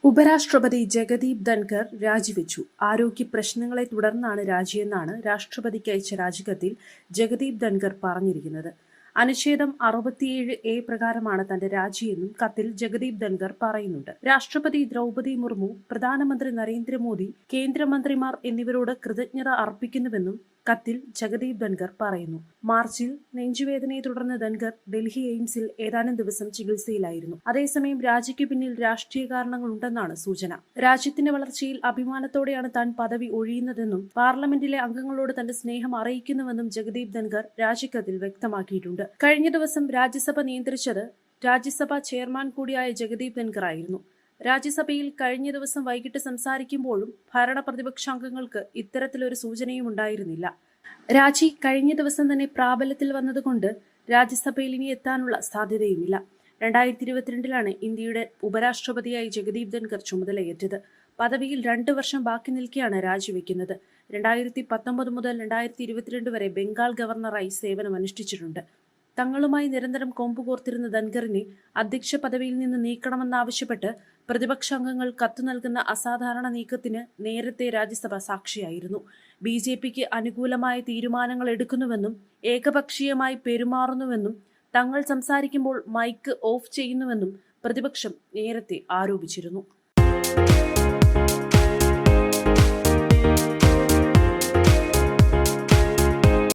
ഉപരാഷ്ട്രപതി ജഗദീപ് ധൻഖർ രാജിവെച്ചു. ആരോഗ്യ പ്രശ്നങ്ങളെ തുടർന്നാണ് രാജിയെന്നാണ് രാഷ്ട്രപതിക്ക് അയച്ച രാജിക്കത്തിൽ ജഗദീപ് ധൻഖർ പറഞ്ഞിരിക്കുന്നത്. അനുച്ഛേദം 67A പ്രകാരമാണ് തന്റെ രാജിയെന്നും കത്തിൽ ജഗദീപ് ധൻഖർ പറയുന്നുണ്ട്. രാഷ്ട്രപതി ദ്രൗപദി മുർമു, പ്രധാനമന്ത്രി നരേന്ദ്രമോദി, കേന്ദ്രമന്ത്രിമാർ എന്നിവരോട് കൃതജ്ഞത അർപ്പിക്കുന്നുവെന്നും കത്തിൽ ജഗദീപ് ധൻഖർ പറയുന്നു. മാർച്ചിൽ നെഞ്ചുവേദനയെ തുടർന്ന് ധൻഖർ ഡൽഹി എയിംസിൽ ഏതാനും ദിവസം ചികിത്സയിലായിരുന്നു. അതേസമയം രാജിക്ക് പിന്നിൽ രാഷ്ട്രീയ കാരണങ്ങളുണ്ടെന്നാണ് സൂചന. രാജ്യത്തിന്റെ വളർച്ചയിൽ അഭിമാനത്തോടെയാണ് താൻ പദവി ഒഴിയുന്നതെന്നും പാർലമെന്റിലെ അംഗങ്ങളോട് തന്റെ സ്നേഹം അറിയിക്കുന്നുവെന്നും ജഗദീപ് ധൻഖർ രാജിക്കത്തിൽ വ്യക്തമാക്കിയിട്ടുണ്ട്. കഴിഞ്ഞ ദിവസം രാജ്യസഭ നിയന്ത്രിച്ചത് രാജ്യസഭാ ചെയർമാൻ കൂടിയായ ജഗദീപ് ധൻഖർ ആയിരുന്നു. രാജ്യസഭയിൽ കഴിഞ്ഞ ദിവസം വൈകിട്ട് സംസാരിക്കുമ്പോഴും ഭരണ പ്രതിപക്ഷാംഗങ്ങൾക്ക് ഇത്തരത്തിലൊരു സൂചനയും ഉണ്ടായിരുന്നില്ല. രാജി കഴിഞ്ഞ ദിവസം തന്നെ പ്രാബല്യത്തിൽ വന്നതുകൊണ്ട് രാജ്യസഭയിൽ ഇനി എത്താനുള്ള സാധ്യതയുമില്ല. 2022 ഇന്ത്യയുടെ ഉപരാഷ്ട്രപതിയായി ജഗദീപ് ധൻഖർ ചുമതലയേറ്റത്. പദവിയിൽ 2 വർഷം ബാക്കി നിൽക്കെയാണ് രാജിവെക്കുന്നത്. 2019 മുതൽ 2022 വരെ ബംഗാൾ ഗവർണറായി സേവനമനുഷ്ഠിച്ചിട്ടുണ്ട്. തങ്ങളുമായി നിരന്തരം കൊമ്പുകോർത്തിരുന്ന ധൻഖറിനെ അധ്യക്ഷ പദവിയിൽ നിന്ന് നീക്കണമെന്നാവശ്യപ്പെട്ട് പ്രതിപക്ഷാംഗങ്ങൾ കത്തു നൽകുന്ന അസാധാരണ നീക്കത്തിന് നേരത്തെ രാജ്യസഭ സാക്ഷിയായിരുന്നു. BJPക്ക് അനുകൂലമായ തീരുമാനങ്ങൾ എടുക്കുന്നുവെന്നും ഏകപക്ഷീയമായി പെരുമാറുന്നുവെന്നും തങ്ങൾ സംസാരിക്കുമ്പോൾ മൈക്ക് ഓഫ് ചെയ്യുന്നുവെന്നും പ്രതിപക്ഷം നേരത്തെ ആരോപിച്ചിരുന്നു.